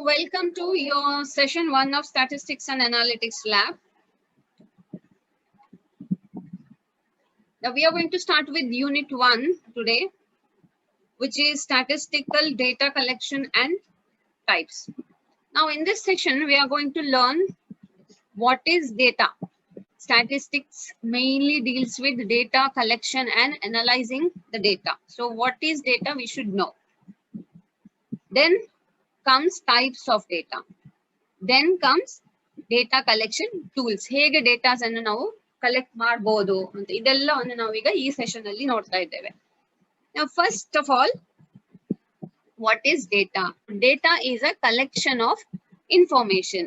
Welcome to your session 1 of Statistics and Analytics Lab. Now we are going to start with Unit 1 today, which is Statistical Data Collection and Types. Now in this session, we are going to learn what is data. Statistics mainly deals with data collection and analyzing the data. So what is data, we should know. Then comes types of data. Then comes data collection tools. ಹೇಗೆ datas ಅನ್ನು ನಾವು collect ಮಾಡಬಹುದು ಅಂತ ಇದೆಲ್ಲವನ್ನು ನಾವು ಈಗ ಈ session ಅಲ್ಲಿ ನೋಡ್ತಾ ಇದ್ದೇವೆ. Now first of all, what is data? Data is a collection of information.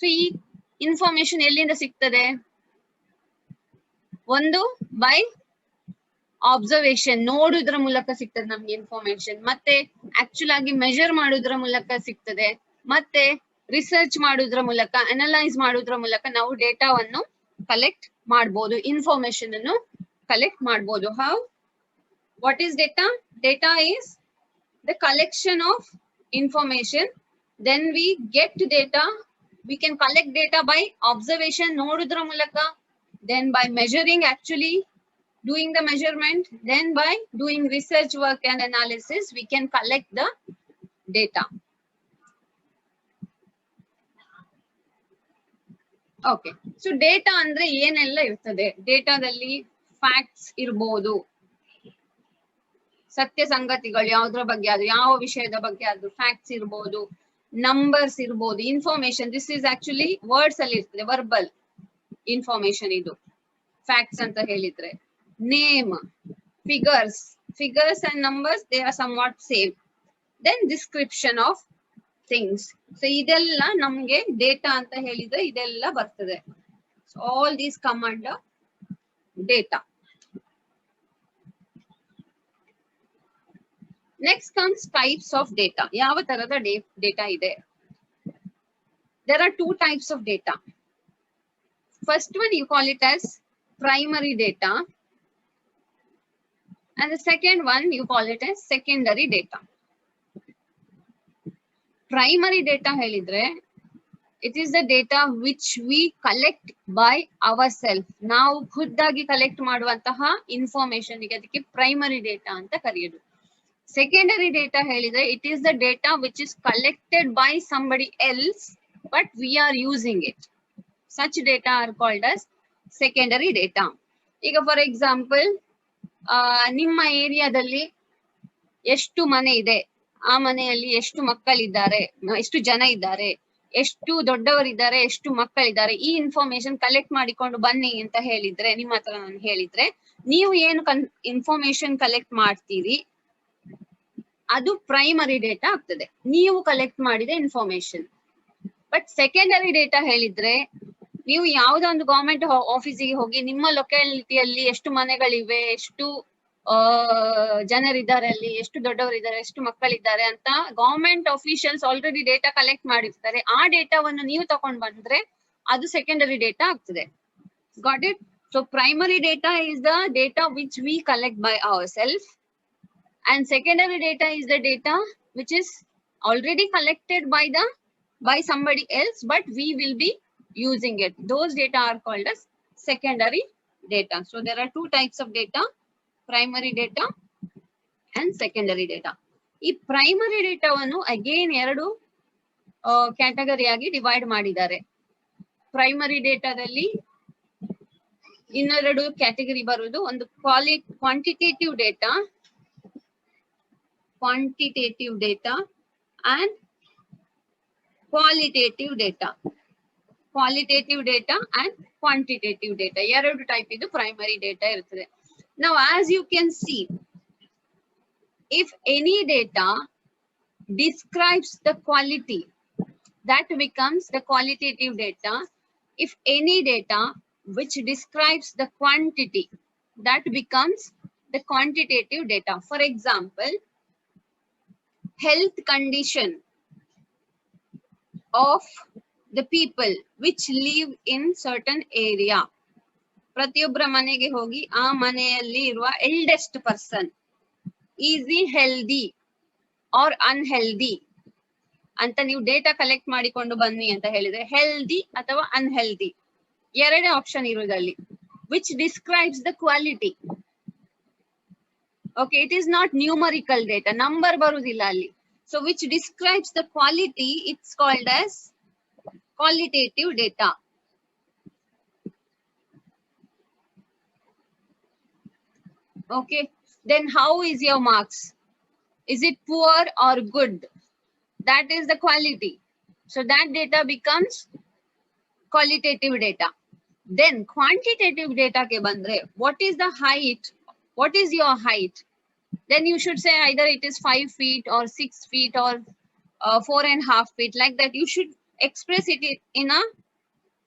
So ಈ information ಎಲ್ಲಿಂದ ಸಿಗ್ತದೆ? ಒಂದು by observation, ನೋಡುವುದರ ಮೂಲಕ ಸಿಗ್ತದೆ ನಮ್ಗೆ ಇನ್ಫಾರ್ಮೇಶನ್, ಮತ್ತೆ ಆಕ್ಚುಲ್ ಆಗಿ ಮೆಜರ್ ಮಾಡುವುದರ ಮೂಲಕ ಸಿಗ್ತದೆ, ಮತ್ತೆ ರಿಸರ್ಚ್ ಮಾಡುವುದರ ಮೂಲಕ, ಅನಲೈಸ್ ಮಾಡುವುದರ ಮೂಲಕ ನಾವು ಡೇಟಾವನ್ನು ಕಲೆಕ್ಟ್ ಮಾಡಬಹುದು, ಇನ್ಫಾರ್ಮೇಶನ್ ಅನ್ನು ಕಲೆಕ್ಟ್ ಮಾಡಬಹುದು. How? What is data? Data is the collection of information. Then we get data. We can collect data by observation, ನೋಡುವುದರ ಮೂಲಕ, then by measuring, actually doing the measurement, then by doing research work and analysis, we can collect the data. Okay, so data andre ಏನೆಲ್ಲ ಇರ್ತದೆ? ಡೇಟಾದಲ್ಲಿ facts ಇರಬಹುದು, ಸತ್ಯ ಸಂಗತಿಗಳು ಯಾವುದರ ಬಗ್ಗೆ ಆದ್ರೂ, ಯಾವ ವಿಷಯದ ಬಗ್ಗೆ ಆದ್ರೂ ಫ್ಯಾಕ್ಟ್ಸ್ ಇರಬಹುದು, ನಂಬರ್ಸ್ ಇರಬಹುದು, information. This is actually words ಅಲ್ಲಿ ಇರ್ತದೆ, ವರ್ಬಲ್ ಇನ್ಫಾರ್ಮೇಶನ್. ಇದು ಫ್ಯಾಕ್ಟ್ಸ್ ಅಂತ ಹೇಳಿದ್ರೆ. Name, figures and numbers, they are somewhat same. Then description of things. So ಇದೆಲ್ಲ ನಮಗೆ ಡೇಟಾ ಅಂತ ಹೇಳಿದ್ರೆ ಇದೆಲ್ಲ ಬರ್ತದೆ. So all these come under data. Next comes types of data. ಯಾವ ತರದ ಡೇಟಾ ಇದೆ? There are two types of data. First one, you call it as primary data, and the second one you call it as secondary data. Primary data ಹೇಳಿದ್ರೆ it is the data which we collect by ourselves. ನಾವು ಖುದ್ದಾಗಿ collect ಮಾಡುವಂತಹ information ಗೆ ಅದಕ್ಕೆ primary data ಅಂತ ಕರೆಯೋದು. Secondary data ಹೇಳಿದ್ರೆ it is the data which is collected by somebody else but we are using it. Such data are called as secondary data. ಈಗ for example, ನಿಮ್ಮ ಏರಿಯಾದಲ್ಲಿ ಎಷ್ಟು ಮನೆ ಇದೆ, ಆ ಮನೆಯಲ್ಲಿ ಎಷ್ಟು ಮಕ್ಕಳಿದ್ದಾರೆ, ಎಷ್ಟು ಜನ ಇದ್ದಾರೆ, ಎಷ್ಟು ದೊಡ್ಡವರಿದ್ದಾರೆ, ಎಷ್ಟು ಮಕ್ಕಳಿದ್ದಾರೆ, ಈ ಇನ್ಫಾರ್ಮೇಶನ್ ಕಲೆಕ್ಟ್ ಮಾಡಿಕೊಂಡು ಬನ್ನಿ ಅಂತ ಹೇಳಿದ್ರೆ, ನಿಮ್ಮ ಹತ್ರ ನಾನು ಹೇಳಿದ್ರೆ, ನೀವು ಏನು ಇನ್ಫಾರ್ಮೇಶನ್ ಕಲೆಕ್ಟ್ ಮಾಡ್ತೀರಿ ಅದು ಪ್ರೈಮರಿ ಡೇಟಾ ಆಗ್ತದೆ, ನೀವು ಕಲೆಕ್ಟ್ ಮಾಡಿದ ಇನ್ಫಾರ್ಮೇಶನ್. ಬಟ್ ಸೆಕೆಂಡರಿ ಡೇಟಾ ಹೇಳಿದ್ರೆ, ನೀವು ಯಾವುದೋ ಒಂದು ಗವರ್ಮೆಂಟ್ ಆಫೀಸಿಗೆ ಹೋಗಿ ನಿಮ್ಮ ಲೊಕ್ಯಾಲಿಟಿಯಲ್ಲಿ ಎಷ್ಟು ಮನೆಗಳಿವೆ, ಎಷ್ಟು ಜನರಿದ್ದಾರೆ, ಅಲ್ಲಿ ಎಷ್ಟು ದೊಡ್ಡವರಿದ್ದಾರೆ, ಎಷ್ಟು ಮಕ್ಕಳಿದ್ದಾರೆ ಅಂತ government officials already data collect ಮಾಡಿರ್ತಾರೆ. ಆ ಡೇಟಾವನ್ನು ನೀವು ತಗೊಂಡ್ ಬಂದ್ರೆ ಅದು ಸೆಕೆಂಡರಿ ಡೇಟಾ ಆಗ್ತದೆ. Got it? So primary data is the data which we collect by our self, and secondary data is the data which is already collected by somebody else but we will be using it. Those data are called as secondary data. So there are two types of data, primary data and secondary data. ಈ primary ಡೇಟಾವನ್ನು again ಎರಡು category ಆಗಿ divide ಮಾಡಿದ್ದಾರೆ. Primary ಡೇಟಾದಲ್ಲಿ ಇನ್ನೆರಡು category ಬರುವುದು, ಒಂದು quantitative data and qualitative data. Qualitative data and quantitative data, ಎರಡು ಟೈಪ್ ಇದು ಪ್ರೈಮರಿ ಡೇಟಾ ಇರ್ತದೆ. Now as you can see, if any data describes the quality, that becomes the qualitative data. If any data which describes the quantity, that becomes the quantitative data. For example, health condition of the people which live in certain area. ಪ್ರತಿಯೊಬ್ಬರ ಮನೆಗೆ ಹೋಗಿ ಆ ಮನೆಯಲ್ಲಿ ಇರುವ eldest person, is he healthy or unhealthy? ಅಂತ ನೀವು data collect ಮಾಡಿಕೊಂಡು ಬನ್ನಿ ಅಂತ ಹೇಳಿದ್ರೆ ಹೆಲ್ದಿ ಅಥವಾ ಅನ್ಹೆಲ್ದಿ ಎರಡೇ ಆಪ್ಷನ್ ಇರುವುದಲ್ಲಿ. Which describes the quality. Okay, it is not numerical data, number ಬರುವುದಿಲ್ಲ ಅಲ್ಲಿ. So which describes the quality, it's called as qualitative data. Okay, then how is your marks? Is it poor or good? That is the quality. So that data becomes qualitative data. Then quantitative data ke bandre, what is the height? What is your height? Then you should say either it is 5 feet or 6 feet or 4.5 feet, like that. You should express it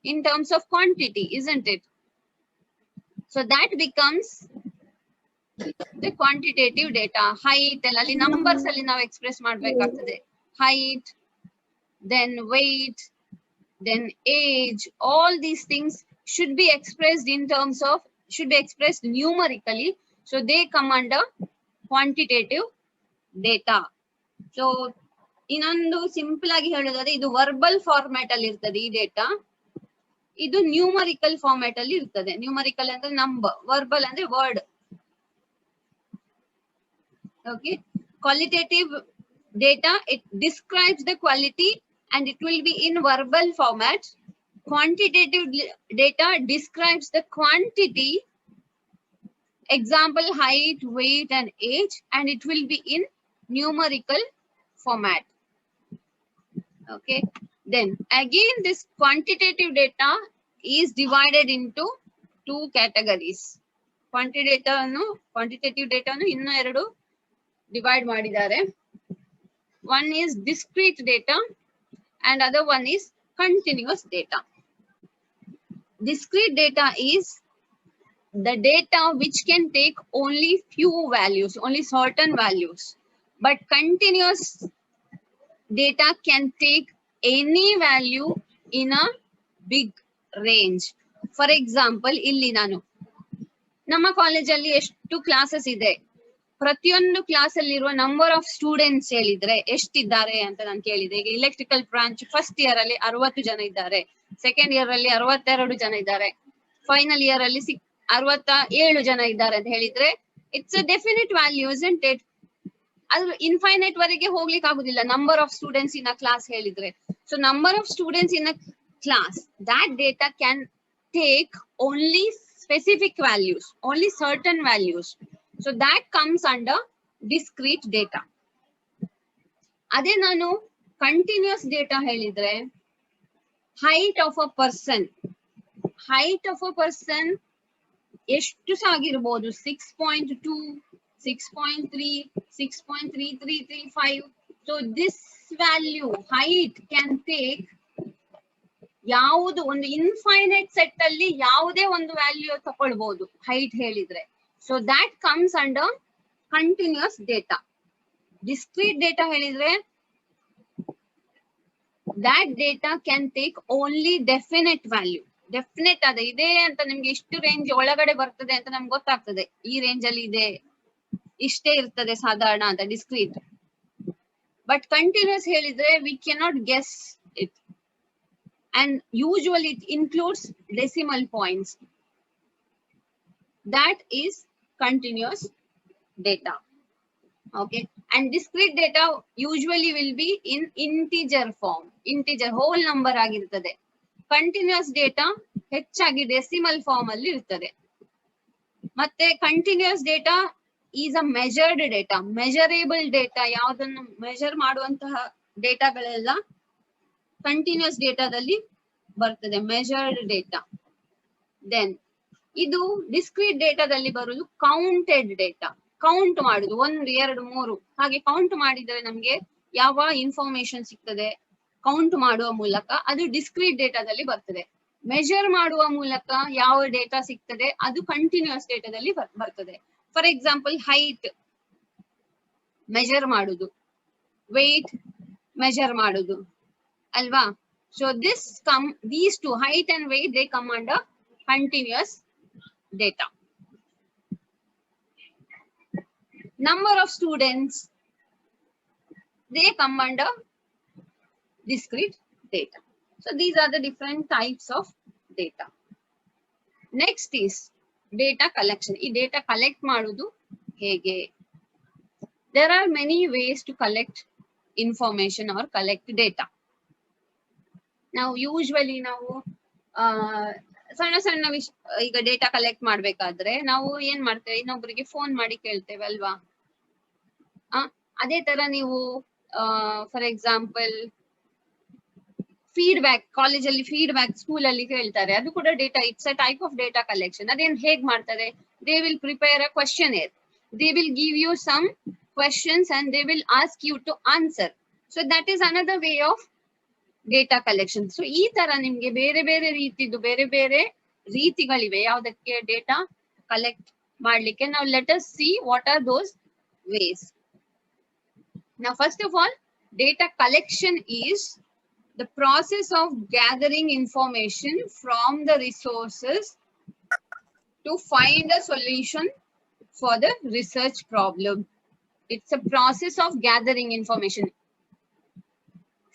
in terms of quantity, isn't it? So that becomes the quantitative data. Height alli numbers alli ನಾವು express ಮಾಡಬೇಕಾಗ್ತದೆ. Height, then weight, then age, all these things should be expressed in terms of, should be expressed numerically. So they come under quantitative data. So ಇನ್ನೊಂದು simple ಆಗಿ ಹೇಳೋದಾದ್ರೆ ಇದು verbal format ಅಲ್ಲಿ ಇರ್ತದೆ ಈ data, ಇದು ನ್ಯೂಮರಿಕಲ್ ಫಾರ್ಮ್ಯಾಟ್ ಅಲ್ಲಿ ಇರ್ತದೆ. ನ್ಯೂಮರಿಕಲ್ ಅಂದ್ರೆ ನಂಬರ್, ವರ್ಬಲ್ ಅಂದ್ರೆ word. Okay, qualitative data, it describes the quality and it will be in verbal format. Quantitative data describes the quantity, example height, weight and age, and it will be in numerical format. Okay, then again this quantitative data is divided into two categories. Quantitative data ಇನ್ನು ಎರಡು divide ಮಾಡಿದ್ದಾರೆ. One is discrete data and other one is continuous data. Discrete data is the data which can take only few values, only certain values, but continuous data can take any value in a big range. For example, ಇಲ್ಲಿ ನಾನು ನಮ್ಮ ಕಾಲೇಜಲ್ಲಿ ಎಷ್ಟು classes ಇದೆ, ಪ್ರತಿಯೊಂದು class ಅಲ್ಲಿರುವ number of students ಹೇಳಿದ್ರೆ ಎಷ್ಟಿದ್ದಾರೆ ಅಂತ ನಾನು ಕೇಳಿದೆ. ಈಗ ಎಲೆಕ್ಟ್ರಿಕಲ್ ಬ್ರಾಂಚ್ ಫಸ್ಟ್ ಇಯರ್ ಅಲ್ಲಿ 60 ಜನ ಇದ್ದಾರೆ, ಸೆಕೆಂಡ್ ಇಯರ್ ಅಲ್ಲಿ 62 ಜನ ಇದ್ದಾರೆ, ಫೈನಲ್ ಇಯರ್ ಅಲ್ಲಿ 67 ಜನ ಇದ್ದಾರೆ ಅಂತ ಹೇಳಿದ್ರೆ it's a definite value, isn't it? ಅದು ಇನ್ಫೈನೈಟ್ ವರೆಗೆ ಹೋಗ್ಲಿಕ್ಕೆ ಆಗುದಿಲ್ಲ number of students in a class ಹೇಳಿದ್ರೆ. So number of students in a class, that data can take only specific values, only certain values. So that comes under discrete data. ಅದೇ ನಾನು continuous data ಹೇಳಿದ್ರೆ, height of a person, height of a person ಎಷ್ಟು ಸಹ ಆಗಿರ್ಬೋದು, 6.2, 6.3, 6.3335. So this value height can take ಯಾವುದು ಒಂದು infinite set ಅಲ್ಲಿ ಯಾವುದೇ ಒಂದು ವ್ಯಾಲ್ಯೂ ತಗೊಳ್ಬಹುದು ಹೈಟ್ ಹೇಳಿದ್ರೆ. So that comes under continuous data. Discrete data ಹೇಳಿದ್ರೆ that data can take only definite value. Definite ಅದ ಇದೆ ಅಂತ ನಿಮ್ಗೆ ಇಷ್ಟು ರೇಂಜ್ ಒಳಗಡೆ ಬರ್ತದೆ ಅಂತ ನಮ್ಗೆ ಗೊತ್ತಾಗ್ತದೆ, ಈ ರೇಂಜ್ ಅಲ್ಲಿ ಇದೆ, ಇಷ್ಟೇ ಇರ್ತದೆ ಸಾಧಾರಣ ಅಂತ ಡಿಸ್ಕ್ರೀಟ್. ಬಟ್ ಕಂಟಿನ್ಯೂಸ್ ಹೇಳಿದ್ರೆ we cannot guess it, and usually it includes decimal points. That is continuous data. Okay, and discrete data usually will be in integer form, integer whole number ಆಗಿರ್ತದೆ. Continuous data ಹೆಚ್ಚಾಗಿ decimal form ಅಲ್ಲಿ ಇರ್ತದೆ. ಮತ್ತೆ continuous data is a measured data, measurable data, ಯಾವುದನ್ನು measure ಮಾಡುವಂತಹ ಡೇಟಾಗಳೆಲ್ಲ continuous ಡೇಟಾದಲ್ಲಿ ಬರ್ತದೆ, ಮೆಜರ್ಡ್ ಡೇಟಾ. ದೆನ್ ಇದು ಡಿಸ್ಕ್ರೀಟ್ ಡೇಟಾದಲ್ಲಿ ಬರುವುದು ಕೌಂಟೆಡ್ ಡೇಟಾ. ಕೌಂಟ್ ಮಾಡುದು 1, 2, 3 ಹಾಗೆ ಕೌಂಟ್ ಮಾಡಿದ್ರೆ ನಮ್ಗೆ ಯಾವ ಇನ್ಫಾರ್ಮೇಶನ್ ಸಿಗ್ತದೆ ಕೌಂಟ್ ಮಾಡುವ ಮೂಲಕ, ಅದು ಡಿಸ್ಕ್ರೀಟ್ ಡೇಟಾದಲ್ಲಿ ಬರ್ತದೆ. ಮೆಜರ್ ಮಾಡುವ ಮೂಲಕ ಯಾವ ಡೇಟಾ ಸಿಗ್ತದೆ ಅದು ಕಂಟಿನ್ಯೂಸ್ ಡೇಟಾದಲ್ಲಿ ಬರ್ತದೆ. ಫಾರ್ ಎಕ್ಸಾಂಪಲ್ ಹೈಟ್ ಮೆಜರ್ ಮಾಡುದು, ವೇಟ್ ಮೆಜರ್ ಮಾಡುದು ಅಲ್ವಾ. So these two, height and weight, they come under continuous data. Number of students, they come under discrete data. So these are the different types of data. Next is data collection. Ee data collect madudu hege? There are many ways to collect information or collect data. Now usually ನಾವು ಸಣ್ಣ ಸಣ್ಣ ಈಗ data collect ಮಾಡ್ಬೇಕಾದ್ರೆ ನಾವು ಏನ್ ಮಾಡ್ತೇವೆ, ಇನ್ನೊಬ್ಬರಿಗೆ phone ಮಾಡಿ ಕೇಳ್ತೇವೆ ಅಲ್ವಾ. ಅದೇ ತರ ನೀವು ಫಾರ್ ಎಕ್ಸಾಂಪಲ್ ಫೀಡ್ಬ್ಯಾಕ್, ಕಾಲೇಜಲ್ಲಿ ಫೀಡ್ಬ್ಯಾಕ್ ಸ್ಕೂಲ್ ಅಲ್ಲಿ ಕೇಳ್ತಾರೆ, ಅದು ಕೂಡ data, it's a type of data collection. ಅದೇನ್ ಹೇಗ್ ಮಾಡ್ತಾರೆ, they will prepare a questionnaire, they will give you some questions and they will ask you to answer. So that is another way of data collection. So ee tara nimge bere bere ರೀತಿದು ಬೇರೆ ಬೇರೆ ರೀತಿಗಳಿವೆ ಯಾವುದಕ್ಕೆ data collect ಮಾಡ್ಲಿಕ್ಕೆ. Now let us see what are those ways. Now first of all, data collection is the process of gathering information from the resources to find a solution for the research problem. It's a process of gathering information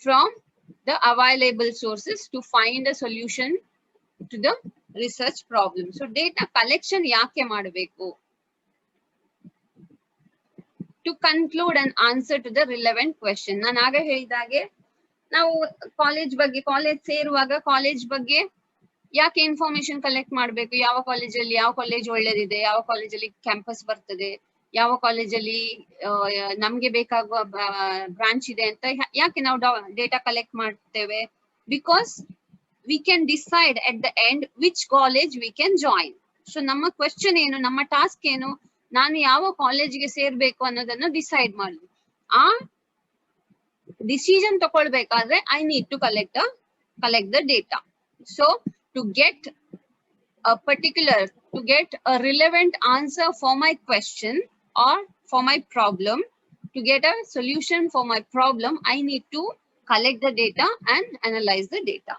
from the available sources to find a solution to the research problem. So data collection ಯಾಕೆ ಮಾಡಬೇಕು? To conclude and answer to the relevant question. ನಾನು ಆಗ ಹೇಳಿದಾಗೆ ನಾವು college ಸೇರುವಾಗ college ಬಗ್ಗೆ ಯಾಕೆ information collect ಮಾಡಬೇಕು, ಯಾವ ಕಾಲೇಜಲ್ಲಿ ಯಾವ ಕಾಲೇಜ್ ಒಳ್ಳೇದಿದೆ, ಯಾವ ಕಾಲೇಜಲ್ಲಿ ಕ್ಯಾಂಪಸ್ ಬರ್ತದೆ, ಯಾವ ಕಾಲೇಜಲ್ಲಿ ನಮ್ಗೆ ಬೇಕಾಗುವ ಬ್ರಾಂಚ್ ಇದೆ ಅಂತ ಯಾಕೆ ನಾವು ಡೇಟಾ ಕಲೆಕ್ಟ್ ಮಾಡ್ತೇವೆ? Because we can decide at the end which college we can join. So ನಮ್ಮ ಕ್ವೆಶ್ಚನ್ ಏನು, ನಮ್ಮ ಟಾಸ್ಕ್ ಏನು, ನಾನು ಯಾವ ಕಾಲೇಜಿಗೆ ಸೇರ್ಬೇಕು ಅನ್ನೋದನ್ನ ಡಿಸೈಡ್ ಮಾಡಲಿ. ಆ ಡಿಸಿಷನ್ ತಗೊಳ್ಬೇಕಾದ್ರೆ I need to collect the data. So to get a relevant answer for my question or for my problem, to get a solution for my problem, I need to collect the data and analyze the data.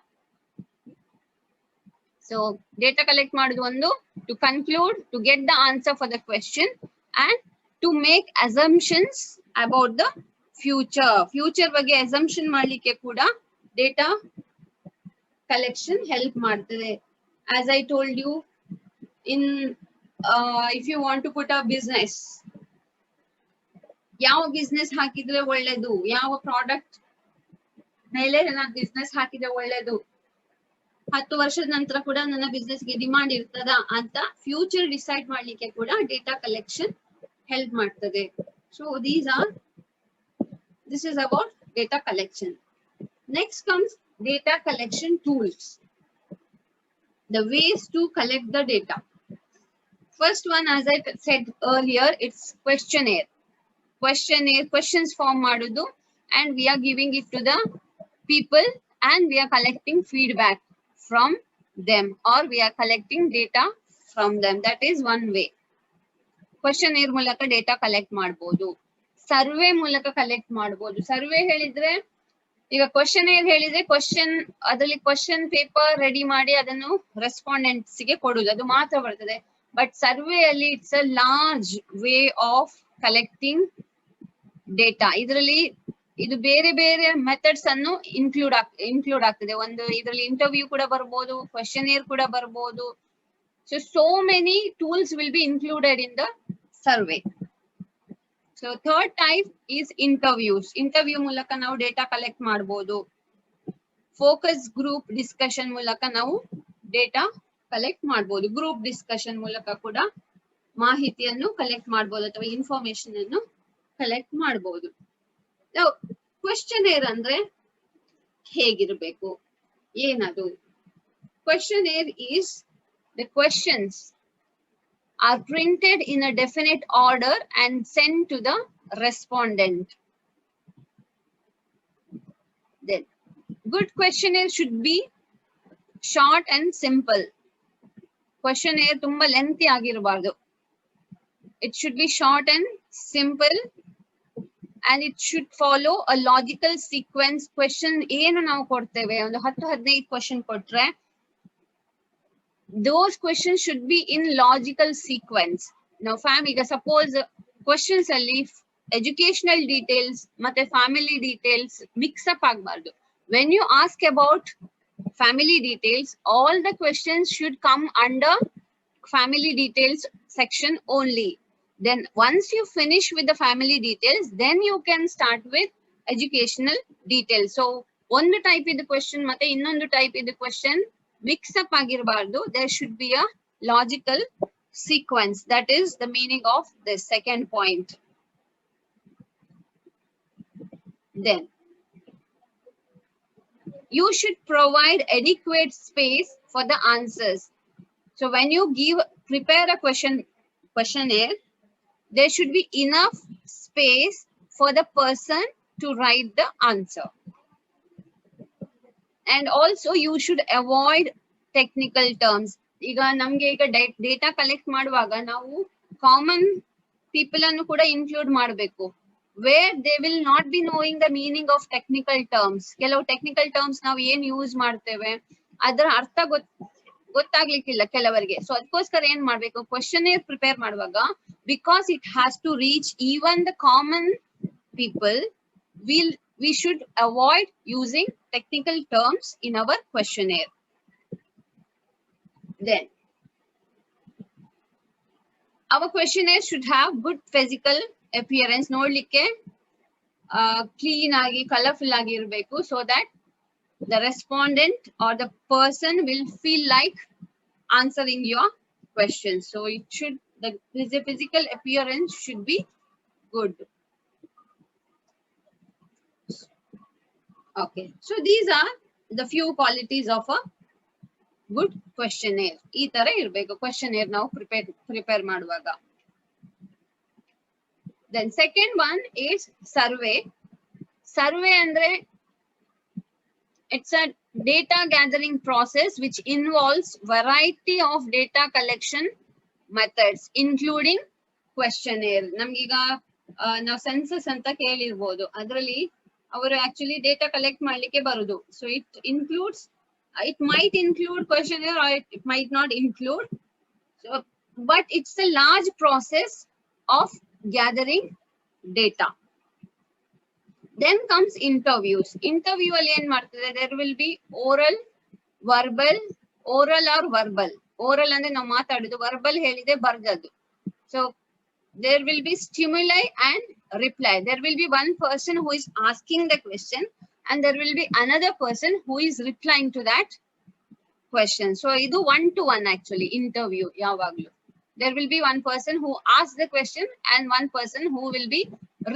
So data collect madudu ondu to conclude, to get the answer for the question and to make assumptions about the future ಬಗ್ಗೆ assumption ಮಾಡ್ಲಿಕ್ಕೆ ಕೂಡ data collection help ಮಾಡ್ತದೆ. As I told you, in if you want to put a business, ಯಾವ business ಹಾಕಿದ್ರೆ ಒಳ್ಳೇದು, ಯಾವ product ಮೇಲೆ ನನ್ನ ಬಿಸ್ನೆಸ್ ಹಾಕಿದ್ರೆ ಒಳ್ಳೇದು, 10 ವರ್ಷದ ನಂತರ ಕೂಡ ನನ್ನ ಬಿಸ್ನೆಸ್ಗೆ ಡಿಮಾಂಡ್ ಇರ್ತದ ಅಂತ ಫ್ಯೂಚರ್ ಡಿಸೈಡ್ ಮಾಡ್ಲಿಕ್ಕೆ ಕೂಡ ಡೇಟಾ ಕಲೆಕ್ಷನ್ ಹೆಲ್ಪ್ ಮಾಡ್ತದೆ. So this is about data collection. Next comes data collection tools, the ways to collect the data. First one, as I said earlier, it's questionnaire. Questions form madudu, and we are giving it to the people and we are collecting feedback from them, or we are collecting data from them. That is one way. Questionnaire ಮೂಲಕ data collect ಮಾಡಬಹುದು, survey ಮೂಲಕ collect ಮಾಡಬಹುದು. Survey ಹೇಳಿದ್ರೆ ಈಗ questionnaire ಹೇಳಿದ್ರೆ ಅದರಲ್ಲಿ question paper ready ಮಾಡಿ ಅದನ್ನು ರೆಸ್ಪಾಂಡೆಂಟ್ಸ್ ಗೆ ಕೊಡುದು, ಅದು ಮಾತ್ರ ಬರ್ತದೆ. ಬಟ್ ಸರ್ವೆ ಅಲ್ಲಿ it's a large way of collecting data. ಇದರಲ್ಲಿ ಇದು ಬೇರೆ ಬೇರೆ ಮೆಥಡ್ಸ್ ಅನ್ನು ಇನ್ಕ್ಲೂಡ್ ಆಗ್ತದೆ. ಒಂದು ಇದರಲ್ಲಿ ಇಂಟರ್ವ್ಯೂ ಕೂಡ ಬರ್ಬೋದು, ಕ್ವೆಶ್ಚನೇರ್ ಕೂಡ ಬರ್ಬೋದು. So many tools will be included in the survey. So third type is interviews. Interview ಮೂಲಕ ನಾವು ಡೇಟಾ ಕಲೆಕ್ಟ್ ಮಾಡಬಹುದು. ಫೋಕಸ್ ಗ್ರೂಪ್ ಡಿಸ್ಕಷನ್ ಮೂಲಕ ನಾವು ಡೇಟಾ ಕಲೆಕ್ಟ್ ಮಾಡಬಹುದು. ಗ್ರೂಪ್ ಡಿಸ್ಕಷನ್ ಮೂಲಕ ಕೂಡ ಮಾಹಿತಿಯನ್ನು ಕಲೆಕ್ಟ್ ಮಾಡಬಹುದು ಅಥವಾ ಇನ್ಫಾರ್ಮೇಶನ್ ಅನ್ನು ಕಲೆಕ್ಟ್ ಮಾಡಬಹುದು. ಕ್ವೆಶ್ಚನೇರ್ ಅಂದ್ರೆ ಹೇಗಿರಬೇಕು, ಏನದು? ಕ್ವೆಶ್ಚನೇರ್ is the questions are printed in a definite order and sent to the respondent. Then good questionnaire should be short and simple. Questionnaire tumba lengthy ಆಗಿರಬಾರದು. It should be short and simple and it should follow a logical sequence. Question ಏನು ನಾವು ಕೊಡ್ತೇವೆ, ಒಂದು 10-15 question ಕೊಟ್ರೆ those questions should be in logical sequence. Now ಈಗ suppose questions ಅಲ್ಲಿ educational details ಮತ್ತೆ family details mix up ಆಗಬಾರದು. When you ask about family details, all the questions should come under family details section only. Then once you finish with the family details, then you can start with educational details. So ಒಂದು type ಇದೆ question ಮತ್ತೆ ಇನ್ನೊಂದು type ಇದೆ question mix up ಆಗಿರಬಾರ್ದು. There should be a logical sequence. That is the meaning of the second point. Then you should provide adequate space for the answers. So when you prepare a questionnaire, there should be enough space for the person to write the answer. And also you should avoid technical terms. ಈಗ ನಮ್ಗೆ ಈಗ data collect ಮಾಡುವಾಗ ನಾವು common people ಅನ್ನು ಕೂಡ include ಮಾಡಬೇಕು. Where they will not be knowing the meaning of technical terms. ಕೆಲವು technical terms ನಾವು ಏನ್ ಯೂಸ್ ಮಾಡ್ತೇವೆ ಅದರ ಅರ್ಥ ಗೊತ್ತಾಗ್ಲಿಕ್ಕಿಲ್ಲ ಕೆಲವರಿಗೆ. ಸೊ ಅದಕ್ಕೋಸ್ಕರ ಏನ್ ಮಾಡ್ಬೇಕು, ಕ್ವಶನೇರ್ ಪ್ರಿಪೇರ್ ಮಾಡುವಾಗ, because it has to reach even the common people, we should avoid using technical terms in our questionnaire. Then our questionnaire should have good physical appearance. ನೋಡ್ಲಿಕ್ಕೆ ಕ್ಲೀನ್ ಆಗಿ ಕಲರ್ಫುಲ್ ಆಗಿ ಇರಬೇಕು, so that the respondent or the person will feel like answering your question. So it should, the physical appearance should be good. Okay, so these are the few qualities of a good questionnaire. ಈ ತರ ಇರಬೇಕು questionnaire ನಾವು prepare ಮಾಡುವಾಗ. Then second one is survey. Survey andre it's a data gathering process which involves variety of data collection methods including questionnaire. ನಮ್ಗೀಗ ನಾವು census ಅಂತ ಕೇಳಿರ್ಬೋದು, ಅದರಲ್ಲಿ ಅವರು ಆಕ್ಚುಲಿ ಡೇಟಾ ಕಲೆಕ್ಟ್ ಮಾಡ್ಲಿಕ್ಕೆ ಬರುದು. So it includes, it might include questionnaire or it might not include. So, but it's a large process of gathering data. Then comes interviews. Interview alli en martade, there will be oral, verbal, oral or verbal. Oral ಅಂದ್ರೆ ನಾವು ಮಾತಾಡೋದು, verbal ಹೇಳಿದೆ ಬರ್ದದ್ದು. So there will be stimuli and reply. There will be one person who is asking the question and there will be another person who is replying to that question. So idu one to one actually interview yavaglu. There will be one person who asks the question and one person who will be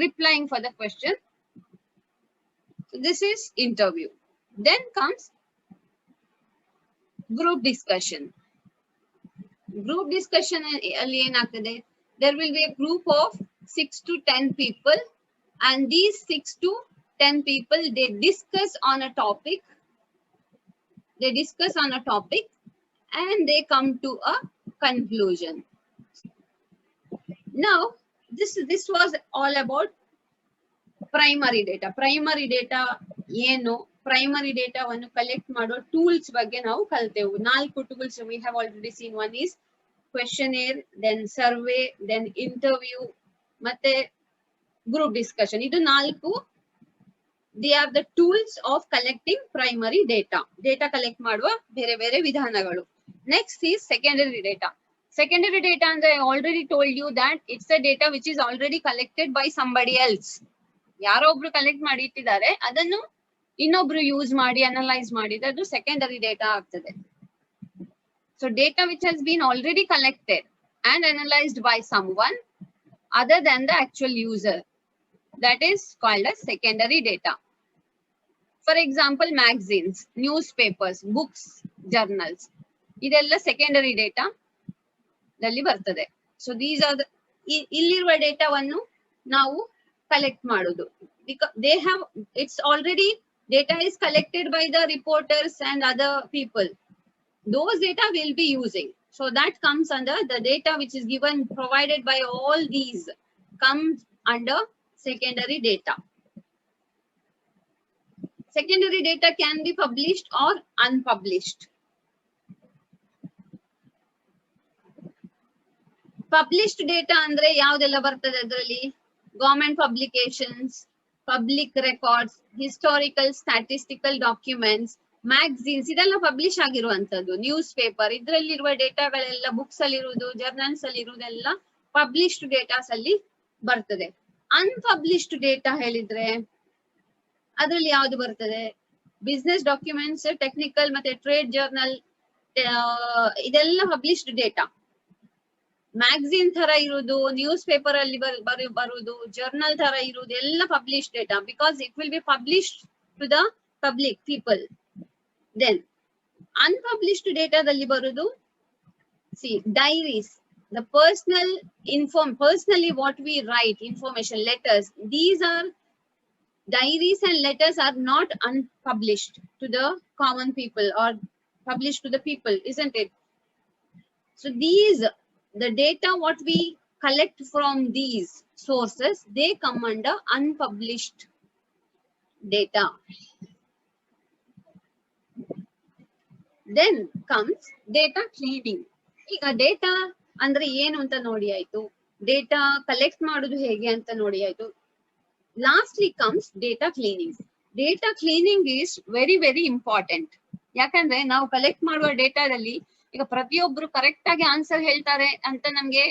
replying for the question. So this is interview. Then comes group discussion. Group discussion alli enagtade, there will be a group of 6 to 10 people and these 6 to 10 people, they discuss on a topic. They discuss on a topic and they come to a conclusion. Now this was all about primary data. Primary data ಏನು, primary data ವನ್ನು collect ಮಾಡೋ tools ಬಗ್ಗೆ ನಾವು ಕಲಿತೆವು. 4 tools we have already seen. One is questionnaire, then survey, then interview, ಮತ್ತೆ group discussion. ಇದು 4 they are the tools of collecting primary data. Data collect ಮಾಡುವ ಬೇರೆ ಬೇರೆ ವಿಧಾನಗಳು. Next is secondary data. Secondary data ಅಂದ್ರೆ I already told you that it's the data which is already collected by somebody else. ಯಾರೋ ಒಬ್ರು collect ಮಾಡಿ ಇಟ್ಟಿದ್ದಾರೆ, ಅದನ್ನು ಇನ್ನೊಬ್ರು ಯೂಸ್ ಮಾಡಿ ಅನಲೈಸ್ ಮಾಡಿದ್ರೆ ಅದು ಸೆಕೆಂಡರಿ ಡೇಟಾ ಆಗ್ತದೆ. So data which has been already collected and analyzed by someone other than the actual user, that is called as secondary data. For example, magazines, newspapers, books, journals, ಇದೆಲ್ಲ secondary data ದಲ್ಲಿ ಬರ್ತದೆ. So these are the ಇಲ್ಲಿರುವ ಡೇಟಾವನ್ನು ನಾವು collect ಮಾಡುದು. Because they have, it's already, data is collected by the reporters and other people. Those data will be using. So that comes under the data which is given, provided by all these, comes under secondary data. Secondary data can be published or unpublished. Published data andre yaudella bartade adralli, government publications, public records, historical statistical documents, magazines ಇದೆಲ್ಲ publish ಆಗಿರುವಂತದ್ದು. News paper ಇದ್ರಲ್ಲಿರುವ ಡೇಟಾಗಳೆಲ್ಲ books ಅಲ್ಲಿ ಇರುವುದು, journals ಅಲ್ಲಿ ಇರುವುದೆಲ್ಲ published datas ಅಲ್ಲಿ ಬರ್ತದೆ. ಅನ್ಪಬ್ಲಿಷ್ಡ್ data ಹೇಳಿದ್ರೆ ಅದ್ರಲ್ಲಿ ಯಾವ್ದು ಬರ್ತದೆ? ಬಿಸ್ನೆಸ್ ಡಾಕ್ಯುಮೆಂಟ್ಸ್, ಟೆಕ್ನಿಕಲ್ ಮತ್ತೆ ಟ್ರೇಡ್ ಜರ್ನಲ್, ಇದೆಲ್ಲ ಪಬ್ಲಿಷ್ಡ್ ಡೇಟಾ. ಮ್ಯಾಗಝೀನ್ ತರ ಇರುವುದು, ನ್ಯೂಸ್ ಪೇಪರ್ ಅಲ್ಲಿ ಬರುವುದು, ಜರ್ನಲ್ ತರ ಇರುವುದು ಎಲ್ಲ published data, because it will be published to the public people. Then unpublished ಡೇಟಾದಲ್ಲಿ ಬರುವುದು diaries, the personally what we write, information, letters, these are diaries and letters are not unpublished to the common people or published to the people, isn't it? So these, the data what we collect from these sources, they come under unpublished data. Then comes data cleaning. ಈಗ data ಅಂದ್ರೆ ಏನು ಅಂತ ನೋಡಿ ಆಯ್ತು, data collect ಮಾಡುದು ಹೇಗೆ ಅಂತ ನೋಡಿ ಆಯ್ತು. Lastly comes data cleaning. Data cleaning is very very important. ಯಾಕಂದ್ರೆ ನಾವು ಕಲೆಕ್ಟ್ ಮಾಡುವ ಡೇಟಾದಲ್ಲಿ ಈಗ ಪ್ರತಿಯೊಬ್ರು ಕರೆಕ್ಟ್ ಆಗಿ ಆನ್ಸರ್ ಹೇಳ್ತಾರೆ ಅಂತ ನಮ್ಗೆ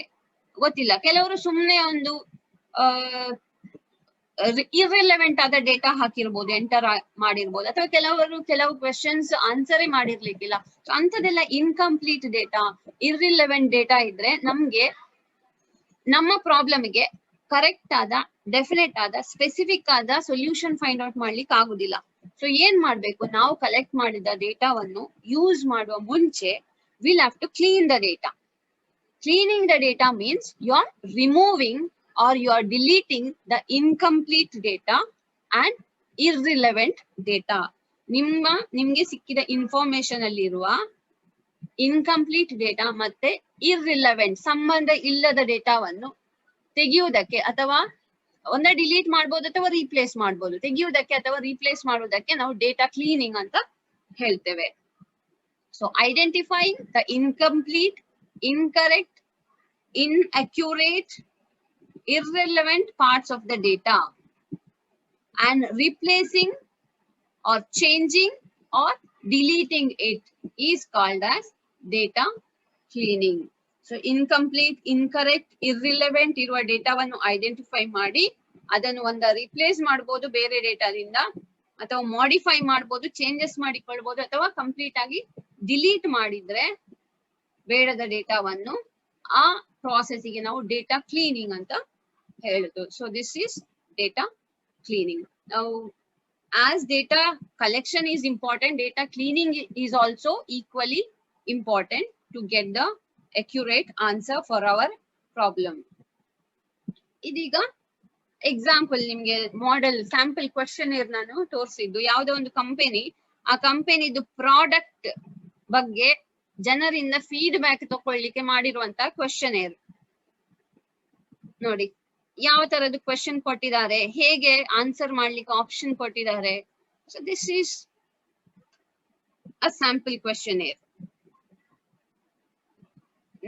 ಗೊತ್ತಿಲ್ಲ. ಕೆಲವರು ಸುಮ್ಮನೆ ಒಂದು ಇರ್ರಿಲೆವೆಂಟ್ ಆದ ಡೇಟಾ ಹಾಕಿರ್ಬೋದು, ಎಂಟರ್ ಮಾಡಿರ್ಬೋದು, ಅಥವಾ ಕೆಲವು ಕ್ವೆಶನ್ಸ್ ಆನ್ಸರೇ ಮಾಡಿರ್ಲಿಕ್ಕಿಲ್ಲ. ಸೊ ಅಂತದೆಲ್ಲ ಇನ್ಕಂಪ್ಲೀಟ್ ಡೇಟಾ, ಇರ್ರಿಲೆವೆಂಟ್ ಡೇಟಾ ಇದ್ರೆ ನಮ್ಗೆ ನಮ್ಮ ಪ್ರಾಬ್ಲಮ್ಗೆ ಕರೆಕ್ಟ್ ಆದ, ಡೆಫಿನೆಟ್ ಆದ, ಸ್ಪೆಸಿಫಿಕ್ ಆದ ಸೊಲ್ಯೂಷನ್ ಫೈಂಡ್ ಔಟ್ ಮಾಡ್ಲಿಕ್ಕೆ ಆಗುದಿಲ್ಲ. ಸೊ ಏನ್ ಮಾಡ್ಬೇಕು? ನಾವು ಕಲೆಕ್ಟ್ ಮಾಡಿದ ಡೇಟಾವನ್ನು ಯೂಸ್ ಮಾಡುವ ಮುಂಚೆ will have to clean the data. Cleaning the data means you are removing or you are deleting the incomplete data and irrelevant data. ನಿಮ್ಗೆ ಸಿಕ್ಕಿದ ಇನ್ಫಾರ್ಮೇಶನ್ ಅಲ್ಲಿ ಇರುವ ಇನ್ಕಂಪ್ಲೀಟ್ ಡೇಟಾ ಮತ್ತೆ ಇರ್ರಿಲೆವೆಂಟ್, ಸಂಬಂಧ ಇಲ್ಲದ ಡೇಟಾವನ್ನು ತೆಗೆಯುವುದಕ್ಕೆ, ಅಥವಾ ಒಂದೇ ಡಿಲೀಟ್ ಮಾಡ್ಬೋದು ಅಥವಾ ರೀಪ್ಲೇಸ್ ಮಾಡ್ಬೋದು. ತೆಗೆಯುವುದಕ್ಕೆ ಅಥವಾ ರೀಪ್ಲೇಸ್ ಮಾಡುವುದಕ್ಕೆ ನಾವು ಡೇಟಾ ಕ್ಲೀನಿಂಗ್ ಅಂತ ಹೇಳ್ತೇವೆ. So identifying the incomplete, incorrect, inaccurate, irrelevant parts of the data and replacing or changing or deleting it is called as data cleaning. So incomplete, incorrect, irrelevant ಇರುವ ಡೇಟಾವನ್ನು identify ಮಾಡಿ ಅದನ್ನು ಒಂದು replace ಮಾಡಬಹುದು ಬೇರೆ ಡೇಟಾದಿಂದ, ಅಥವಾ ಮಾಡಿಫೈ ಮಾಡಬಹುದು, ಚೇಂಜಸ್ ಮಾಡಿಕೊಳ್ಬಹುದು, ಅಥವಾ ಕಂಪ್ಲೀಟ್ ಆಗಿ ಡಿಲೀಟ್ ಮಾಡಿದ್ರೆ ಬೇಡದ ಡೇಟಾವನ್ನು ಆ ಪ್ರಾಸೆಸ್ಗೆ ನಾವು ಡೇಟಾ ಕ್ಲೀನಿಂಗ್ ಅಂತ ಹೇಳುದು. So this is data cleaning. Now as data collection is important, data cleaning is also equally important to get the accurate answer for our problem. ಇದೀಗ ಎಕ್ಸಾಂಪಲ್ ನಿಮ್ಗೆ ಮಾಡೆಲ್ ಸ್ಯಾಂಪಲ್ ಕ್ವೆಶ್ಚನೇರ್ ನಾನು ತೋರಿಸಿದ್ದು. ಯಾವುದೋ ಒಂದು ಕಂಪನಿ, ಆ ಕಂಪನಿದು ಪ್ರಾಡಕ್ಟ್ ಬಗ್ಗೆ ಜನರಿಂದ ಫೀಡ್ಬ್ಯಾಕ್ ತಗೊಳ್ಳಿಕ್ಕೆ ಮಾಡಿರುವಂತಹ ಕ್ವೆಶ್ಚನೇರ್ ನೋಡಿ. ಯಾವ ತರದ್ದು ಕ್ವೆಶ್ಚನ್ ಕೊಟ್ಟಿದ್ದಾರೆ, ಹೇಗೆ ಆನ್ಸರ್ ಮಾಡ್ಲಿಕ್ಕೆ ಆಪ್ಷನ್ ಕೊಟ್ಟಿದ್ದಾರೆ. So this is a sample questionnaire.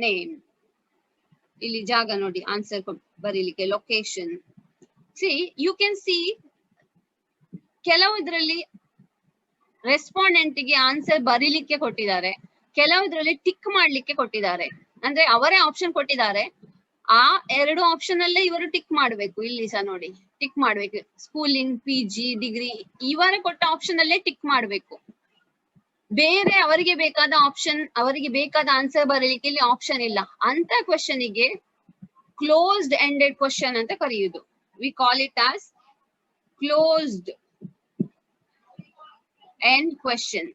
Name, ಇಲ್ಲಿ ಜಾಗ ನೋಡಿ ಆನ್ಸರ್ ಬರೀಲಿಕ್ಕೆ, location. See you can see ಕೆಲವುದ್ರಲ್ಲಿ ರೆಸ್ಪಾಂಡೆಂಟ್ ಗೆ ಆನ್ಸರ್ ಬರೀಲಿಕ್ಕೆ ಕೊಟ್ಟಿದ್ದಾರೆ, ಕೆಲವುದ್ರಲ್ಲಿ ಟಿಕ್ ಮಾಡ್ಲಿಕ್ಕೆ ಕೊಟ್ಟಿದ್ದಾರೆ. ಅಂದ್ರೆ ಅವರೇ ಆಪ್ಷನ್ ಕೊಟ್ಟಿದ್ದಾರೆ, ಆ ಎರಡು ಆಪ್ಷನ್ ಅಲ್ಲೇ ಇವರು ಟಿಕ್ ಮಾಡ್ಬೇಕು. ಇಲ್ಲಿ ಸಹ ನೋಡಿ ಟಿಕ್ ಮಾಡ್ಬೇಕು, ಸ್ಕೂಲಿಂಗ್, PG, ಡಿಗ್ರಿ, ಇವರ ಕೊಟ್ಟ ಆಪ್ಷನ್ ಅಲ್ಲೇ ಟಿಕ್ ಮಾಡ್ಬೇಕು. ಬೇರೆ ಅವರಿಗೆ ಬೇಕಾದ ಆಪ್ಷನ್, ಅವರಿಗೆ ಬೇಕಾದ ಆನ್ಸರ್ ಬರಲಿಕ್ಕೆ ಇಲ್ಲಿ ಆಪ್ಷನ್ ಇಲ್ಲ. ಅಂತ ಕ್ವೆಶ್ಚನ್ ಗೆ ಕ್ಲೋಸ್ಡ್ ಎಂಡೆಡ್ ಕ್ವೆಶ್ಚನ್ ಅಂತ ಕರೆಯುವುದು. We call it as closed end question.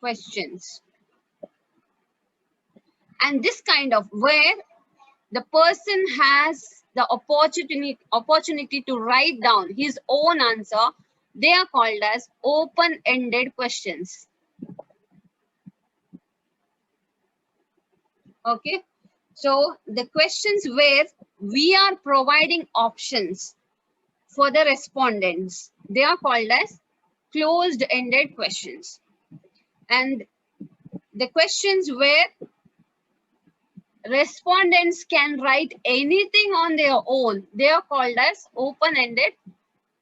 Questions. And this kind of where the person has the opportunity to write down his own answer, they are called as open-ended questions. Okay, so the questions where we are providing options for the respondents, they are called as closed-ended questions. And the questions where respondents can write anything on their own. They are called as open-ended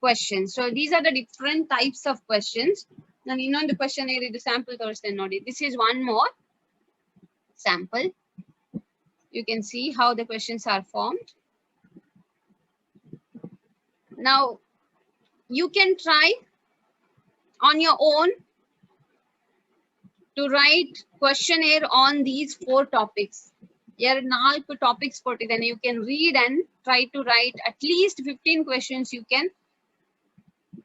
questions. So these are the different types of questions. Now, the questionnaire is the sample torsten nodi. This is one more sample. You can see how the questions are formed. Now, you can try on your own to write questionnaire on these 4 topics. Topics then you can read and try to write at least 15 questions you can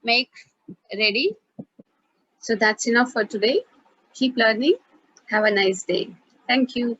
make ready. So that's enough for today. Keep learning. Have a nice day. Thank you.